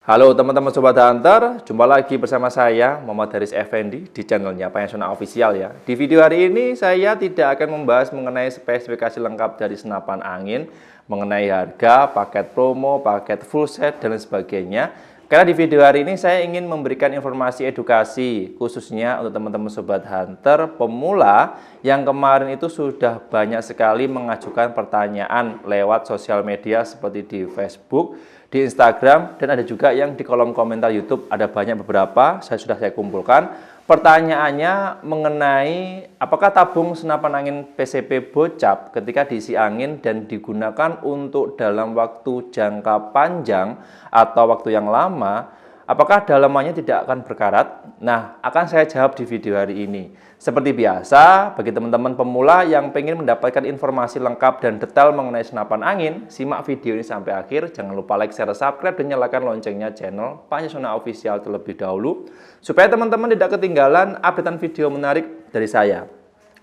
Halo teman-teman Sobat Hunter, jumpa lagi bersama saya Muhammad Haris Effendi di channelnya Payasona Official ya. Di video hari ini saya tidak akan membahas mengenai spesifikasi lengkap dari senapan angin, mengenai harga, paket promo, paket full set, dan lain sebagainya. Karena di video hari ini saya ingin memberikan informasi edukasi khususnya untuk teman-teman Sobat Hunter pemula yang kemarin itu sudah banyak sekali mengajukan pertanyaan lewat sosial media seperti di Facebook, di Instagram, dan ada juga yang di kolom komentar YouTube. Ada banyak beberapa, saya kumpulkan. Pertanyaannya mengenai apakah tabung senapan angin PCP bocap ketika diisi angin dan digunakan untuk dalam waktu jangka panjang atau waktu yang lama, apakah dalamannya tidak akan berkarat? Nah, akan saya jawab di video hari ini. Seperti biasa, bagi teman-teman pemula yang ingin mendapatkan informasi lengkap dan detail mengenai senapan angin, simak video ini sampai akhir. Jangan lupa like, share, subscribe, dan nyalakan loncengnya channel Payasona Official terlebih dahulu, supaya teman-teman tidak ketinggalan updatean video menarik dari saya.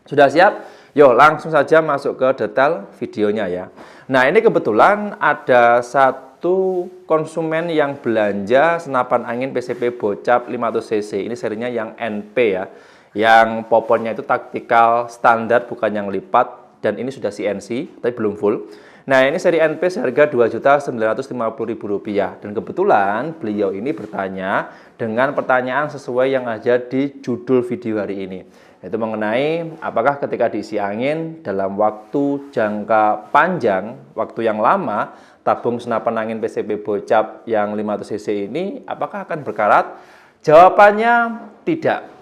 Sudah siap? Yuk langsung saja masuk ke detail videonya ya. Nah, ini kebetulan ada satu konsumen yang belanja senapan angin PCP bocap 500 cc. Ini serinya yang NP ya. Yang poponnya itu taktikal standar, bukan yang lipat, dan ini sudah CNC tapi belum full. Nah, ini seri NP seharga Rp2.950.000, dan kebetulan beliau ini bertanya dengan pertanyaan sesuai yang ada di judul video hari ini, yaitu mengenai apakah ketika diisi angin dalam waktu jangka panjang, waktu yang lama, tabung senapan angin PCP bocap yang 500 cc ini apakah akan berkarat? Jawabannya tidak.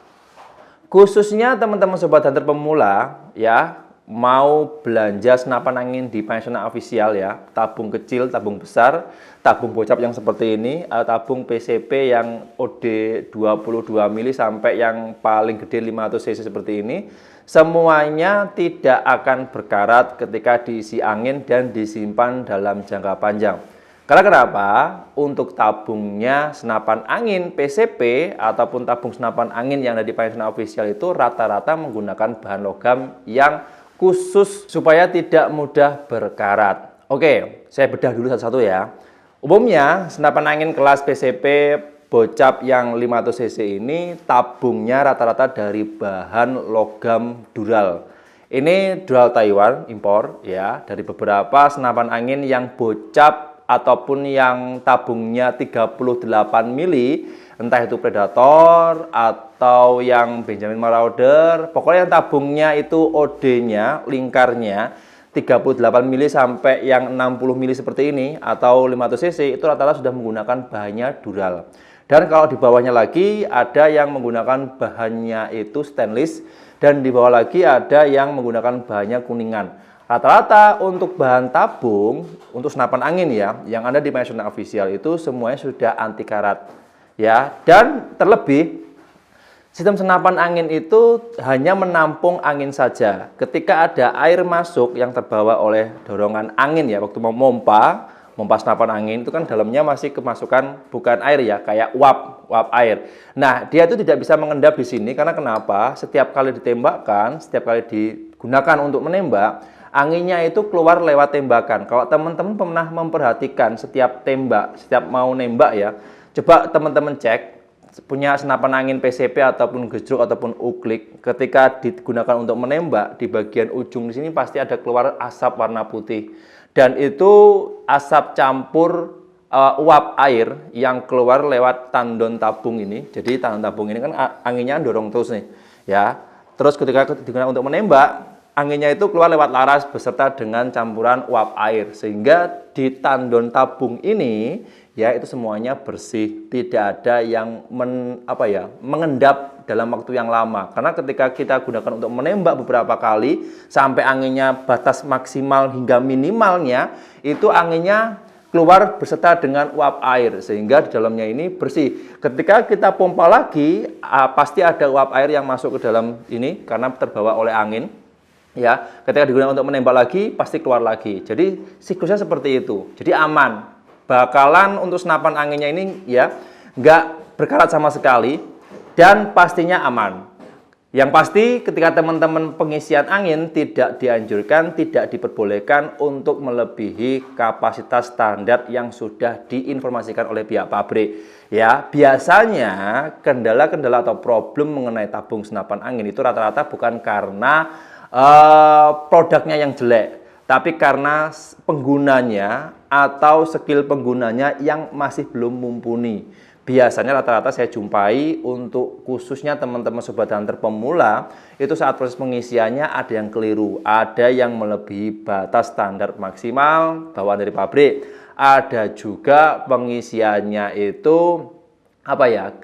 Khususnya teman-teman Sobat Hunter pemula ya, mau belanja senapan angin di Payasona Official ya, tabung kecil, tabung besar, tabung bocap yang seperti ini, tabung PCP yang OD 22 mili sampai yang paling gede 500 cc seperti ini, semuanya tidak akan berkarat ketika diisi angin dan disimpan dalam jangka panjang. Karena kenapa? Untuk tabungnya senapan angin PCP ataupun tabung senapan angin yang ada di Payasona Official itu rata-rata menggunakan bahan logam yang khusus supaya tidak mudah berkarat. Oke, saya bedah dulu satu-satu ya. Umumnya senapan angin kelas PCP bocap yang 500 cc ini tabungnya rata-rata dari bahan logam dural. Ini dural Taiwan impor ya, dari beberapa senapan angin yang bocap ataupun yang tabungnya 38 mili, entah itu Predator atau yang Benjamin Marauder, pokoknya yang tabungnya itu OD-nya, lingkarnya 38 mili sampai yang 60 mili seperti ini atau 500 cc itu rata-rata sudah menggunakan bahannya dural. Dan kalau di bawahnya lagi ada yang menggunakan bahannya itu stainless, dan di bawah lagi ada yang menggunakan bahannya kuningan. Rata-rata untuk bahan tabung untuk senapan angin ya yang ada di Payasona Official itu semuanya sudah anti karat ya, dan terlebih sistem senapan angin itu hanya menampung angin saja. Ketika ada air masuk yang terbawa oleh dorongan angin ya, waktu memompa senapan angin itu kan dalamnya masih kemasukan bukan air ya, kayak uap air. Nah, dia itu tidak bisa mengendap di sini karena kenapa? Setiap kali ditembakkan, setiap kali digunakan untuk menembak, anginnya itu keluar lewat tembakan. Kalau teman-teman pernah memperhatikan setiap tembak, setiap mau nembak ya, coba teman-teman cek punya senapan angin PCP ataupun gejruk ataupun uklik, ketika digunakan untuk menembak, di bagian ujung di sini pasti ada keluar asap warna putih. Dan itu asap campur uap air yang keluar lewat tandon tabung ini. Jadi tandon tabung ini kan anginnya dorong terus nih ya. Terus ketika digunakan untuk menembak, anginnya itu keluar lewat laras beserta dengan campuran uap air, sehingga di tandon tabung ini ya itu semuanya bersih, tidak ada yang mengendap dalam waktu yang lama. Karena ketika kita gunakan untuk menembak beberapa kali sampai anginnya batas maksimal hingga minimalnya, itu anginnya keluar beserta dengan uap air, sehingga di dalamnya ini bersih. Ketika kita pompa lagi, pasti ada uap air yang masuk ke dalam ini karena terbawa oleh angin. Ya, ketika digunakan untuk menembak lagi, pasti keluar lagi. Jadi siklusnya seperti itu. Jadi aman. Bakalan untuk senapan anginnya ini ya nggak berkarat sama sekali dan pastinya aman. Yang pasti ketika teman-teman pengisian angin tidak dianjurkan, tidak diperbolehkan untuk melebihi kapasitas standar yang sudah diinformasikan oleh pihak pabrik. Ya, biasanya kendala-kendala atau problem mengenai tabung senapan angin itu rata-rata bukan karena produknya yang jelek, tapi karena penggunanya atau skill penggunanya yang masih belum mumpuni. Biasanya rata-rata saya jumpai untuk khususnya teman-teman sobat hunter pemula itu saat proses pengisiannya ada yang keliru, ada yang melebihi batas standar maksimal bawaan dari pabrik, ada juga pengisiannya itu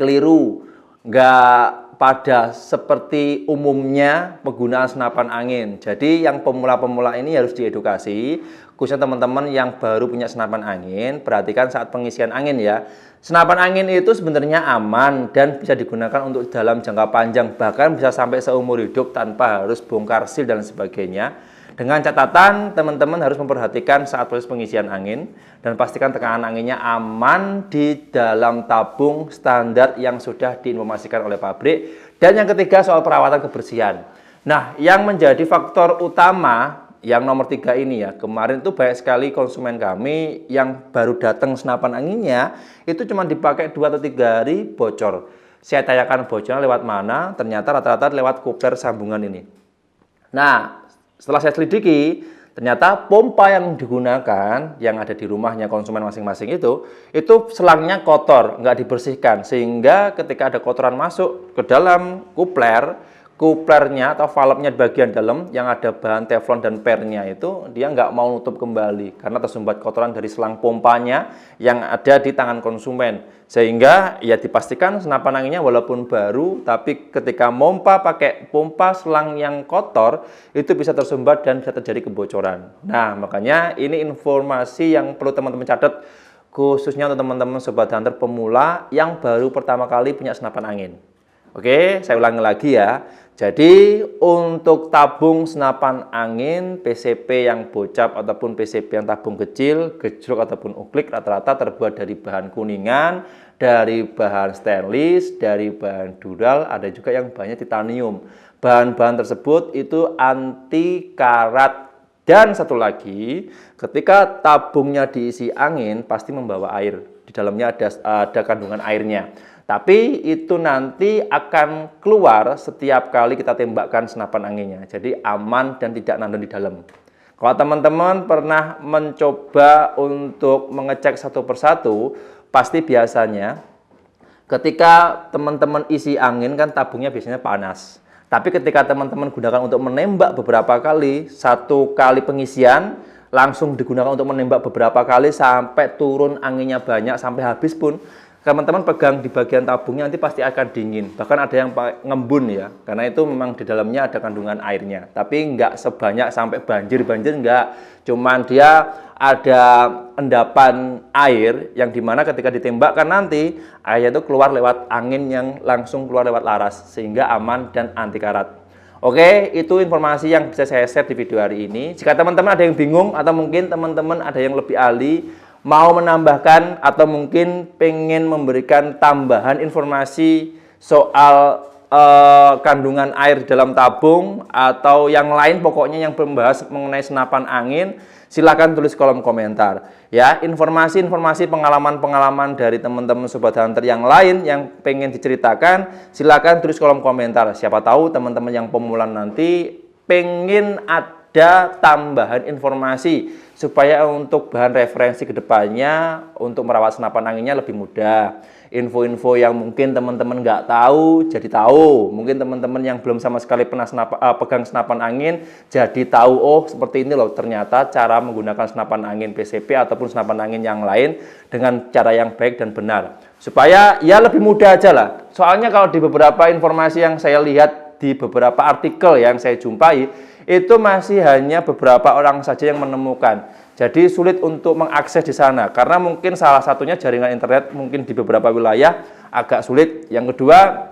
keliru, nggak pada seperti umumnya penggunaan senapan angin. Jadi yang pemula-pemula ini harus diedukasi, khususnya teman-teman yang baru punya senapan angin, perhatikan saat pengisian angin ya. Senapan angin itu sebenarnya aman dan bisa digunakan untuk dalam jangka panjang, bahkan bisa sampai seumur hidup tanpa harus bongkar seal dan sebagainya. Dengan catatan, teman-teman harus memperhatikan saat proses pengisian angin dan pastikan tekanan anginnya aman di dalam tabung standar yang sudah diinformasikan oleh pabrik. Dan yang ketiga soal perawatan kebersihan. Nah, yang menjadi faktor utama yang nomor 3 ini ya, kemarin itu banyak sekali konsumen kami yang baru datang senapan anginnya itu cuma dipakai 2 atau 3 hari bocor. Saya tanyakan bocornya lewat mana, ternyata rata-rata lewat kopler sambungan ini. Nah, setelah saya selidiki, ternyata pompa yang digunakan yang ada di rumahnya konsumen masing-masing itu selangnya kotor, nggak dibersihkan, sehingga ketika ada kotoran masuk ke dalam kuplernya atau valve-nya di bagian dalam yang ada bahan teflon dan pernya itu dia nggak mau nutup kembali karena tersumbat kotoran dari selang pompanya yang ada di tangan konsumen, sehingga ya dipastikan senapan anginnya walaupun baru tapi ketika pakai pompa selang yang kotor itu bisa tersumbat dan bisa terjadi kebocoran. Nah, makanya ini informasi yang perlu teman-teman catat khususnya untuk teman-teman sobat hunter pemula yang baru pertama kali punya senapan angin. Oke, saya ulangi lagi ya. Jadi untuk tabung senapan angin PCP yang bocap ataupun PCP yang tabung kecil, gejrok ataupun uklik rata-rata terbuat dari bahan kuningan, dari bahan stainless, dari bahan dural, ada juga yang bahannya titanium. Bahan-bahan tersebut itu anti karat. Dan satu lagi, ketika tabungnya diisi angin pasti membawa air. Di dalamnya ada kandungan airnya. Tapi itu nanti akan keluar setiap kali kita tembakkan senapan anginnya. Jadi aman dan tidak nandun di dalam. Kalau teman-teman pernah mencoba untuk mengecek satu persatu, pasti biasanya ketika teman-teman isi angin kan tabungnya biasanya panas. Tapi ketika teman-teman gunakan untuk menembak beberapa kali, satu kali pengisian langsung digunakan untuk menembak beberapa kali sampai turun anginnya banyak sampai habis pun, teman-teman pegang di bagian tabungnya nanti pasti akan dingin. Bahkan ada yang ngembun ya, karena itu memang di dalamnya ada kandungan airnya. Tapi nggak sebanyak sampai banjir-banjir, nggak. Cuman dia ada endapan air yang dimana ketika ditembakkan nanti airnya itu keluar lewat angin yang langsung keluar lewat laras, sehingga aman dan anti karat. Oke, itu informasi yang bisa saya share di video hari ini. Jika teman-teman ada yang bingung atau mungkin teman-teman ada yang lebih ahli, mau menambahkan atau mungkin pengen memberikan tambahan informasi soal kandungan air di dalam tabung atau yang lain pokoknya yang membahas mengenai senapan angin, silakan tulis kolom komentar ya. Informasi-informasi pengalaman-pengalaman dari teman-teman sobat hunter yang lain yang pengen diceritakan, silakan tulis kolom komentar. Siapa tahu teman-teman yang pemula nanti pengen ada tambahan informasi supaya untuk bahan referensi kedepannya untuk merawat senapan anginnya lebih mudah. Info-info yang mungkin teman-teman nggak tahu jadi tahu. Mungkin teman-teman yang belum sama sekali pernah pegang senapan angin jadi tahu, oh seperti ini loh ternyata cara menggunakan senapan angin PCP ataupun senapan angin yang lain dengan cara yang baik dan benar. Supaya ya lebih mudah aja lah. Soalnya kalau di beberapa informasi yang saya lihat di beberapa artikel yang saya jumpai itu masih hanya beberapa orang saja yang menemukan. Jadi sulit untuk mengakses di sana karena mungkin salah satunya jaringan internet mungkin di beberapa wilayah agak sulit. Yang kedua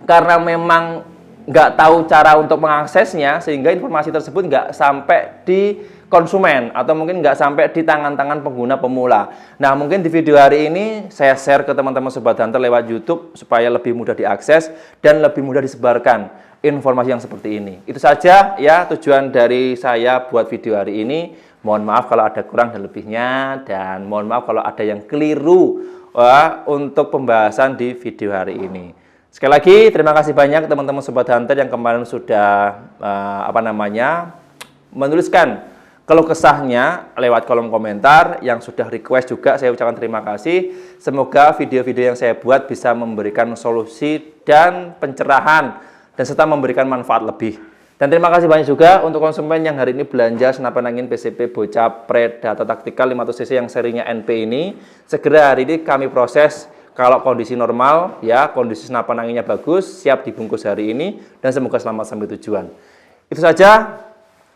karena memang nggak tahu cara untuk mengaksesnya sehingga informasi tersebut nggak sampai di konsumen atau mungkin nggak sampai di tangan-tangan pengguna pemula. Nah, mungkin di video hari ini saya share ke teman-teman Sobat Hunter lewat YouTube supaya lebih mudah diakses dan lebih mudah disebarkan informasi yang seperti ini. Itu saja ya tujuan dari saya buat video hari ini. Mohon maaf kalau ada kurang dan lebihnya, dan mohon maaf kalau ada yang keliru untuk pembahasan di video hari ini. Sekali lagi terima kasih banyak teman-teman Sobat Hunter yang kemarin sudah menuliskan keluh kesahnya lewat kolom komentar, yang sudah request juga saya ucapkan terima kasih. Semoga video-video yang saya buat bisa memberikan solusi dan pencerahan dan serta memberikan manfaat lebih. Dan terima kasih banyak juga untuk konsumen yang hari ini belanja senapan angin PCP Bocah Predator Tactical 500 cc yang serinya NP ini. Segera hari ini kami proses, kalau kondisi normal ya, kondisi senapan anginnya bagus, siap dibungkus hari ini, dan semoga selamat sampai tujuan. Itu saja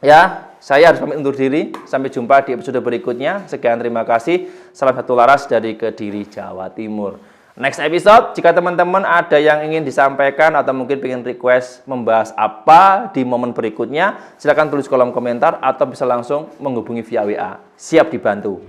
ya, saya harus pamit undur diri. Sampai jumpa di episode berikutnya. Sekian, terima kasih. Salam satu laras dari Kediri, Jawa Timur. Next episode, jika teman-teman ada yang ingin disampaikan atau mungkin ingin request membahas apa di momen berikutnya, silakan tulis kolom komentar atau bisa langsung menghubungi via WA. Siap dibantu.